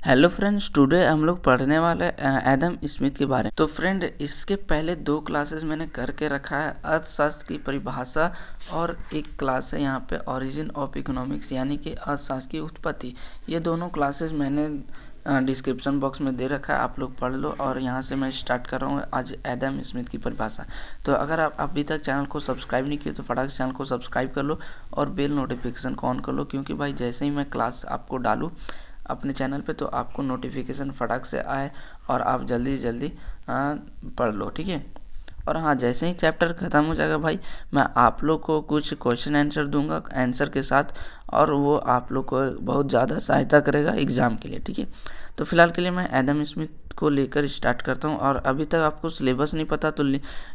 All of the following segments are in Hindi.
हेलो फ्रेंड्स, टुडे हम लोग पढ़ने वाले एडम स्मिथ के बारे में। तो फ्रेंड, इसके पहले 2 क्लासेस मैंने करके रखा है, अर्थशास्त्र की परिभाषा और एक क्लास है यहाँ पे ओरिजिन ऑफ इकोनॉमिक्स यानी कि अर्थशास्त्र की उत्पत्ति। ये दोनों क्लासेस मैंने डिस्क्रिप्शन बॉक्स में दे रखा है, आप लोग पढ़ लो। और यहाँ से मैं स्टार्ट कर रहा हूँ आज एडम स्मिथ की परिभाषा। तो अगर आप अभी तक चैनल को सब्सक्राइब नहीं किए तो फटाक से चैनल को सब्सक्राइब कर लो और बेल नोटिफिकेशन को ऑन कर लो, क्योंकि भाई जैसे ही मैं क्लास आपको डालूँ अपने चैनल पे तो आपको नोटिफिकेशन फटाक से आए और आप जल्दी से जल्दी पढ़ लो, ठीक है। और हाँ, जैसे ही चैप्टर ख़त्म हो जाएगा भाई, मैं आप लोग को कुछ क्वेश्चन आंसर दूंगा आंसर के साथ, और वो आप लोग को बहुत ज़्यादा सहायता करेगा एग्ज़ाम के लिए, ठीक है। तो फिलहाल के लिए मैं एडम स्मिथ को लेकर स्टार्ट करता हूँ। और अभी तक आपको सिलेबस नहीं पता तो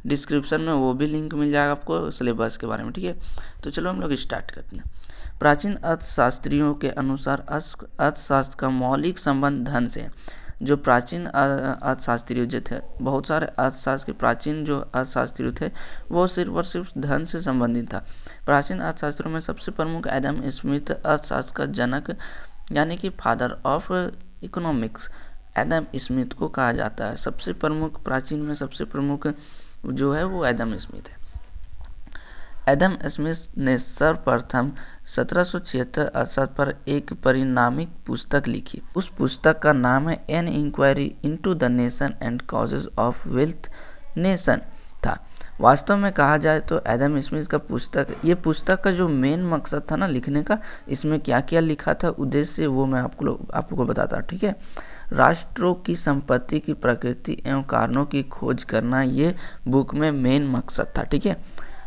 डिस्क्रिप्शन में वो भी लिंक मिल जाएगा आपको सिलेबस के बारे में, ठीक है। तो चलो हम लोग स्टार्ट करते हैं। प्राचीन अर्थशास्त्रियों के अनुसार अर्थशास्त्र का मौलिक संबंध धन से है। जो प्राचीन अर्थशास्त्री जो थे, बहुत सारे अर्थशास्त्र के प्राचीन जो अर्थशास्त्री थे वो सिर्फ और सिर्फ धन से संबंधित था। प्राचीन अर्थशास्त्रों में सबसे प्रमुख एडम स्मिथ अर्थशास्त्र का जनक यानी कि father of economics Adam Smith को कहा जाता है। सबसे प्रमुख, प्राचीन में सबसे प्रमुख जो है वो एडम स्मिथ है। एडम स्मिथ ने सर्वप्रथम 1776 अरसद पर एक परिणामिक पुस्तक लिखी। उस पुस्तक का नाम है an inquiry into the nation and causes of wealth nation था। वास्तव में कहा जाए तो एडम स्मिथ का पुस्तक का जो मेन मकसद था ना लिखने का, इसमें क्या क्या लिखा था, उद्देश्य वो मैं आप लोगों को बताता हूँ, ठीक है। राष्ट्रों की संपत्ति की प्रकृति एवं कारणों की खोज करना ये बुक में मेन मकसद था, ठीक है।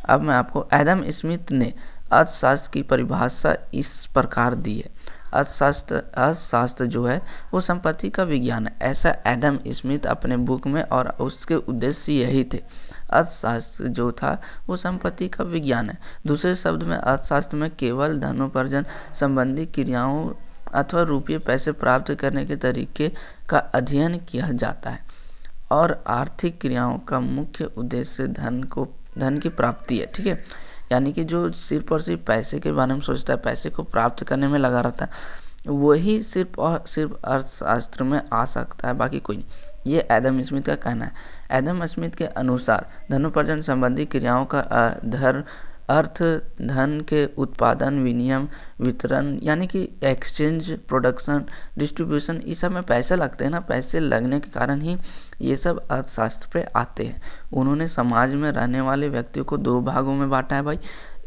अब मैं आपको एडम स्मिथ ने अर्थशास्त्र की परिभाषा इस प्रकार दी है। अर्थशास्त्र जो है वो संपत्ति का विज्ञान है, ऐसा एडम स्मिथ अपने बुक में, और उसके उद्देश्य यही थे। अर्थशास्त्र जो था वो संपत्ति का विज्ञान है। दूसरे शब्द में अर्थशास्त्र में केवल धनोपार्जन संबंधी क्रियाओं अथवा रुपये पैसे प्राप्त करने के तरीके का अध्ययन किया जाता है, और आर्थिक क्रियाओं का मुख्य उद्देश्य धन की प्राप्ति है, ठीक है। यानी कि जो सिर्फ और सिर्फ पैसे के बारे में सोचता है, पैसे को प्राप्त करने में लगा रहता है, वही सिर्फ और सिर्फ अर्थशास्त्र में आ सकता है, बाकी कोई नहीं। ये एडम स्मिथ का कहना है। एडम स्मिथ के अनुसार धनोपार्जन संबंधी क्रियाओं का अर्थ धन के उत्पादन, विनिमय, वितरण यानी कि एक्सचेंज, प्रोडक्शन, डिस्ट्रीब्यूशन, इस सब में पैसे लगते हैं ना। पैसे लगने के कारण ही ये सब अर्थशास्त्र पे आते हैं। उन्होंने समाज में रहने वाले व्यक्तियों को 2 भागों में बांटा है भाई,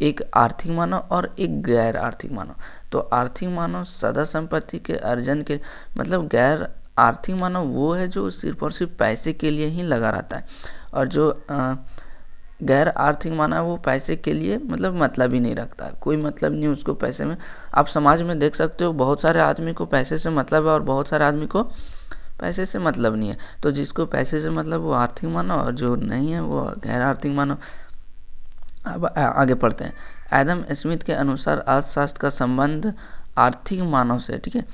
एक आर्थिक मानव और एक गैर आर्थिक मानव। तो आर्थिक मानव सदा संपत्ति के अर्जन के, मतलब गैर आर्थिक मानव वो है जो सिर्फ और सिर्फ पैसे के लिए ही लगा रहता है, और जो गैर आर्थिक मानव वो पैसे के लिए मतलब ही नहीं रखता है, कोई मतलब नहीं उसको पैसे में। आप समाज में देख सकते हो बहुत सारे आदमी को पैसे से मतलब है और बहुत सारे आदमी को पैसे से मतलब नहीं है। तो जिसको पैसे से मतलब वो आर्थिक मानव, और जो नहीं है वो गैर आर्थिक मानव। अब आगे पढ़ते हैं। एडम स्मिथ के अनुसार अर्थशास्त्र का संबंध आर्थिक मानव से, ठीक है।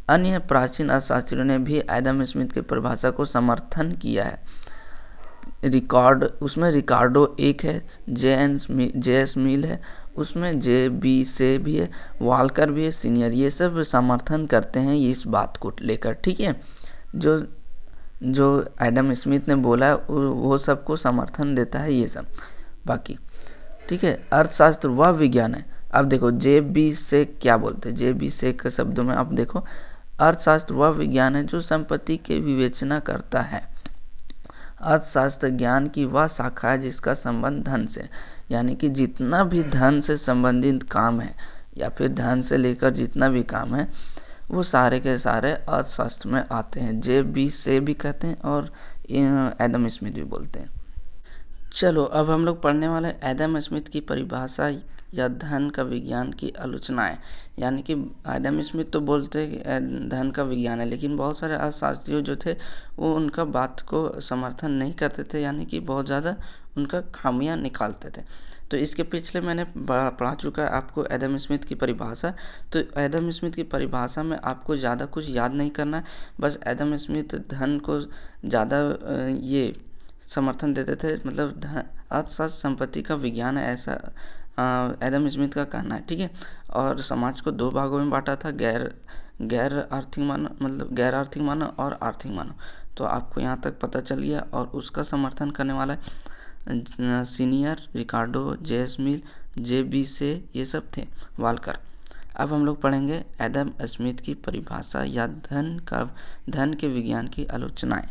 अन्य प्राचीन अर्थशास्त्रियों ने भी एडम स्मिथ की परिभाषा को समर्थन किया है। उसमें रिकार्डो एक है, जे एस मिल है, उसमें जे बी से भी है, वालकर भी है, सीनियर, ये सब समर्थन करते हैं इस बात को लेकर, ठीक है। जो एडम स्मिथ ने बोला है वो सबको समर्थन देता है ये सब, बाकी ठीक है। अर्थशास्त्र वह विज्ञान है। अब देखो जे बी से क्या बोलते हैं, जे बी से के शब्दों में आप देखो, अर्थशास्त्र वह विज्ञान है जो संपत्ति की विवेचना करता है। अर्थशास्त्र ज्ञान की वह शाखा है जिसका संबंध धन से, यानी कि जितना भी धन से संबंधित काम है या फिर धन से लेकर जितना भी काम है वो सारे के सारे अर्थशास्त्र में आते हैं। जे बी से भी कहते हैं और एडम स्मिथ भी बोलते हैं। चलो अब हम लोग पढ़ने वाले एडम स्मिथ की परिभाषा या धन का विज्ञान की आलोचनाएं। यानी कि एडम स्मिथ तो बोलते हैं धन का विज्ञान है, लेकिन बहुत सारे अर्थशास्त्री जो थे वो उनका बात को समर्थन नहीं करते थे, यानी कि बहुत ज़्यादा उनका खामियां निकालते थे। तो इसके पिछले मैंने पढ़ा चुका है आपको एडम स्मिथ की परिभाषा। तो एडम स्मिथ की परिभाषा में आपको ज़्यादा कुछ याद नहीं करना है, बस एडम स्मिथ धन को ज़्यादा ये समर्थन देते थे, मतलब अर्थशास्त्र संपत्ति का विज्ञान है, ऐसा एडम स्मिथ का कहना है, ठीक है। और समाज को दो भागों में बांटा था, गैर आर्थिक मानव मतलब गैर आर्थिक मानव और आर्थिक मानव। तो आपको यहाँ तक पता चल गया। और उसका समर्थन करने वाला सीनियर, रिकार्डो, जे.एस. मिल, जे.बी. से ये सब थे, वालकर। अब हम लोग पढ़ेंगे एडम स्मिथ की परिभाषा या धन के विज्ञान की आलोचनाएं।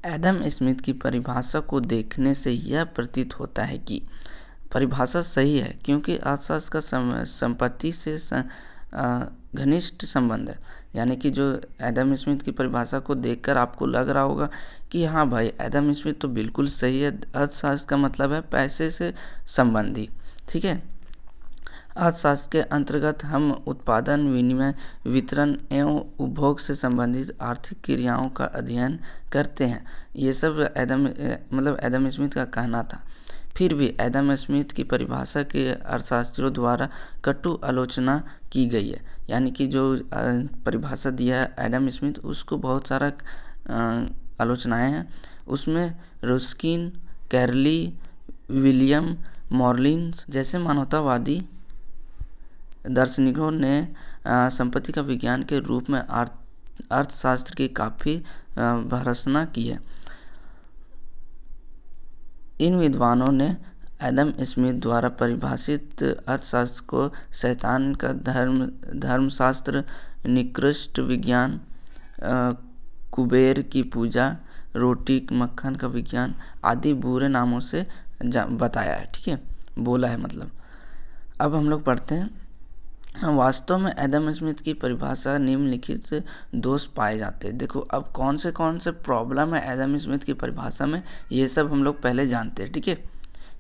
एडम स्मिथ की परिभाषा को देखने से यह प्रतीत होता है कि परिभाषा सही है, क्योंकि अर्थशास्त्र का संपत्ति से घनिष्ठ संबंध है। यानी कि जो एडम स्मिथ की परिभाषा को देखकर आपको लग रहा होगा कि हाँ भाई, एडम स्मिथ तो बिल्कुल सही है, अर्थशास्त्र का मतलब है पैसे से संबंधी, ठीक है। अर्थशास्त्र के अंतर्गत हम उत्पादन, विनिमय, वितरण एवं उपभोग से संबंधित आर्थिक क्रियाओं का अध्ययन करते हैं। ये सब एडम स्मिथ का कहना था। फिर भी एडम स्मिथ की परिभाषा के अर्थशास्त्रियों द्वारा कटु आलोचना की गई है। यानी कि जो परिभाषा दिया है एडम स्मिथ, उसको बहुत सारा आलोचनाएं हैं। उसमें रुस्किन, कैरली, विलियम मॉर्लिन्स जैसे मानवतावादी दार्शनिकों ने संपत्ति का विज्ञान के रूप में अर्थशास्त्र की काफ़ी भर्त्सना की है। इन विद्वानों ने एडम स्मिथ द्वारा परिभाषित अर्थशास्त्र को शैतान का धर्मशास्त्र, निकृष्ट विज्ञान, कुबेर की पूजा, रोटी मक्खन का विज्ञान आदि बुरे नामों से बताया है, ठीक है, बोला है मतलब। अब हम लोग पढ़ते हैं। वास्तव में एडम स्मिथ की परिभाषा निम्नलिखित दोष पाए जाते हैं। देखो, अब कौन से प्रॉब्लम है एडम स्मिथ की परिभाषा में, ये सब हम लोग पहले जानते हैं, ठीक है।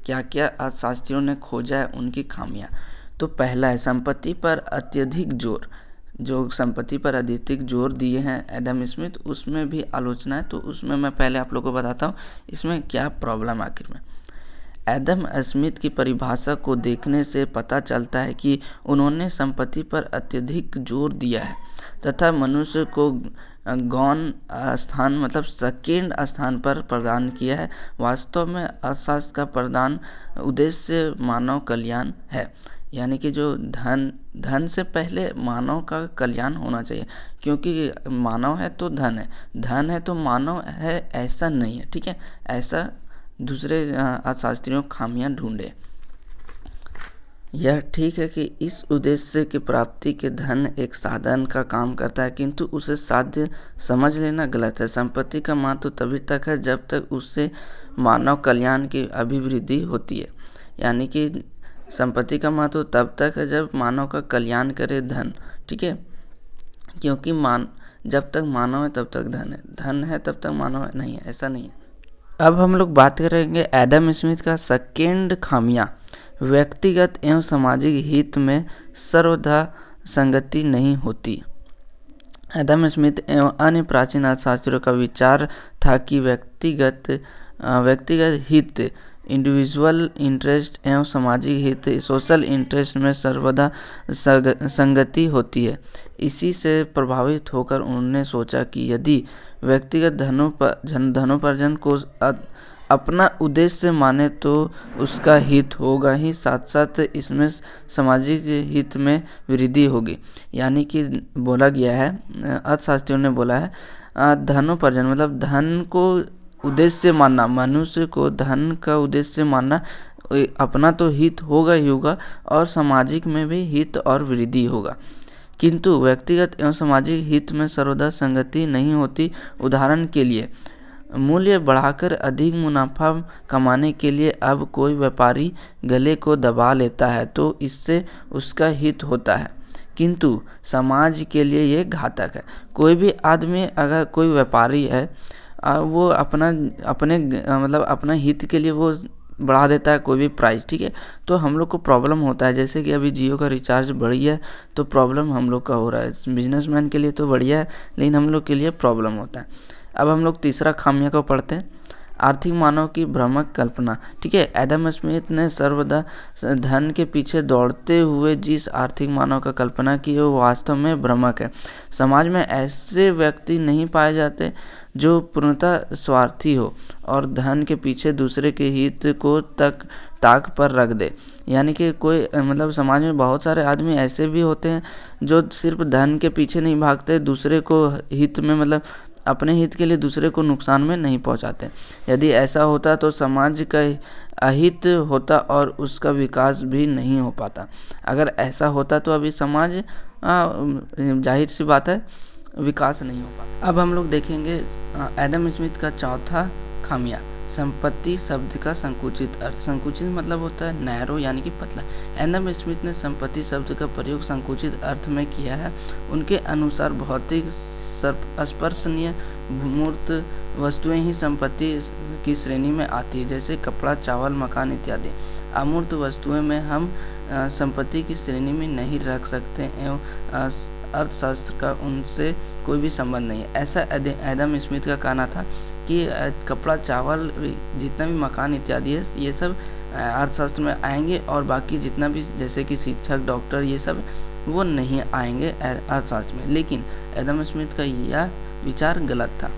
क्या क्या अर्थशास्त्रियों ने खोजा है उनकी खामियां। तो पहला है संपत्ति पर अत्यधिक जोर। जो संपत्ति पर अधिक जोर दिए हैं एडम स्मिथ, उसमें भी आलोचना है। तो उसमें मैं पहले आप लोगों को बताता हूँ इसमें क्या प्रॉब्लम आखिर में। एडम स्मिथ की परिभाषा को देखने से पता चलता है कि उन्होंने संपत्ति पर अत्यधिक जोर दिया है तथा मनुष्य को गौण स्थान मतलब सेकेंड स्थान पर प्रदान किया है। वास्तव में अर्थशास्त्र का प्रधान उद्देश्य मानव कल्याण है। यानी कि जो धन से पहले मानव का कल्याण होना चाहिए, क्योंकि मानव है तो धन है तो मानव है, ऐसा नहीं है, ठीक है। ऐसा दूसरे अर्थशास्त्रियों खामियां ढूंढे। यह ठीक है कि इस उद्देश्य की प्राप्ति के धन एक साधन का काम करता है, किंतु उसे साध्य समझ लेना गलत है। संपत्ति का महत्व तभी तक है जब तक उससे मानव कल्याण की अभिवृद्धि होती है। यानी कि संपत्ति का महत्व तब तक है जब मानव का कल्याण करे धन, ठीक है। क्योंकि जब तक मानव है तब तक धन है तब तक मानव नहीं है, ऐसा नहीं है। अब हम लोग बात करेंगे एडम स्मिथ का सेकेंड खामियां। व्यक्तिगत एवं सामाजिक हित में सर्वदा संगति नहीं होती। एडम स्मिथ एवं अन्य प्राचीन अर्थशास्त्रियों का विचार था कि व्यक्तिगत हित, इंडिविजुअल इंटरेस्ट एवं सामाजिक हित, सोशल इंटरेस्ट में सर्वदा संगति होती है। इसी से प्रभावित होकर उन्होंने सोचा कि यदि व्यक्तिगत धनोपार्जन को अपना उद्देश्य माने तो उसका हित होगा ही, साथ साथ इसमें सामाजिक हित में वृद्धि होगी। यानी कि बोला गया है, अर्थशास्त्रियों ने बोला है, धनोपार्जन मतलब धन को उद्देश्य मानना, मनुष्य को धन का उद्देश्य मानना, अपना तो हित होगा ही होगा और सामाजिक में भी हित और वृद्धि होगा, किंतु व्यक्तिगत एवं सामाजिक हित में सर्वदा संगति नहीं होती। उदाहरण के लिए, मूल्य बढ़ाकर अधिक मुनाफा कमाने के लिए अब कोई व्यापारी गले को दबा लेता है तो इससे उसका हित होता है, किंतु समाज के लिए ये घातक है। कोई भी आदमी, अगर कोई व्यापारी है, वो अपना हित के लिए वो बढ़ा देता है कोई भी प्राइस, ठीक है। तो हम लोग को प्रॉब्लम होता है, जैसे कि अभी जियो का रिचार्ज बढ़ी है तो प्रॉब्लम हम लोग का हो रहा है। बिजनेसमैन के लिए तो बढ़िया है, लेकिन हम लोग के लिए प्रॉब्लम होता है। अब हम लोग तीसरा खामियां को पढ़ते हैं। आर्थिक मानव की भ्रामक कल्पना। ठीक है, एडम स्मिथ ने सर्वदा धन के पीछे दौड़ते हुए जिस आर्थिक मानव का कल्पना की है वो वास्तव में भ्रामक है। समाज में ऐसे व्यक्ति नहीं पाए जाते जो पूर्णतः स्वार्थी हो और धन के पीछे दूसरे के हित को ताक पर रख दे। यानी कि कोई मतलब समाज में बहुत सारे आदमी ऐसे भी होते हैं जो सिर्फ धन के पीछे नहीं भागते, दूसरे को हित में मतलब अपने हित के लिए दूसरे को नुकसान में नहीं पहुंचाते। यदि ऐसा होता तो समाज का अहित होता और उसका विकास भी नहीं हो पाता। अगर ऐसा होता तो अभी समाज जाहिर सी बात है विकास नहीं हो पाता। अब हम लोग देखेंगे एडम स्मिथ का चौथा खामियां, संपत्ति शब्द का संकुचित अर्थ। संकुचित मतलब होता है नैरो यानी कि पतला। एडम स्मिथ ने संपत्ति शब्द का प्रयोग संकुचित अर्थ में किया है। उनके अनुसार भौतिक स्पर्शनीय मूर्त वस्तुएं ही संपत्ति की श्रेणी में आती है, जैसे कपड़ा, चावल, मकान इत्यादि। अमूर्त वस्तुएं में हम संपत्ति की श्रेणी में नहीं रख सकते एवं अर्थशास्त्र का उनसे कोई भी संबंध नहीं है। ऐसा एडम स्मिथ का कहना था कि कपड़ा, चावल, जितना भी मकान इत्यादि है ये सब अर्थशास्त्र में आएंगे और बाकी जितना भी जैसे कि शिक्षक, डॉक्टर, ये सब वो नहीं आएंगे अर्थशास्त्र में। लेकिन एडम स्मिथ का यह विचार गलत था।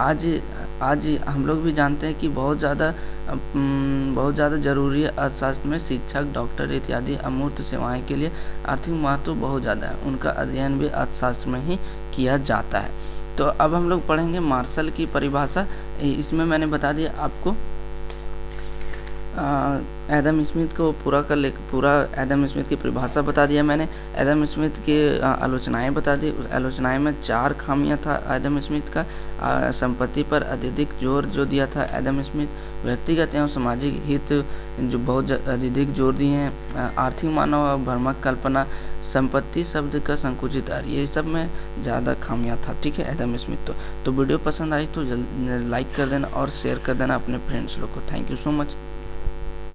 आज हम लोग भी जानते हैं कि बहुत ज़्यादा जरूरी है अर्थशास्त्र में शिक्षक, डॉक्टर इत्यादि अमूर्त सेवाएं के लिए आर्थिक महत्व बहुत ज़्यादा है। उनका अध्ययन भी अर्थशास्त्र में ही किया जाता है। तो अब हम लोग पढ़ेंगे मार्शल की परिभाषा। इसमें मैंने बता दिया आपको एडम स्मिथ को पूरा एडम स्मिथ की परिभाषा बता दिया मैंने। एडम स्मिथ की आलोचनाएं बता दी। आलोचनाएं में 4 खामियां था एडम स्मिथ का। संपत्ति पर अत्यधिक जोर जो दिया था एडम स्मिथ, व्यक्तिगत एवं सामाजिक हित जो बहुत अधिक जोर दिए हैं, आर्थिक मानव और भ्रामक कल्पना, संपत्ति शब्द का संकुचित अर्थ, ये सब में ज़्यादा खामियां था। ठीक है, एडम स्मिथ। तो वीडियो पसंद आई तो लाइक कर देना और शेयर कर देना अपने फ्रेंड्स लोग को। Thank you so much.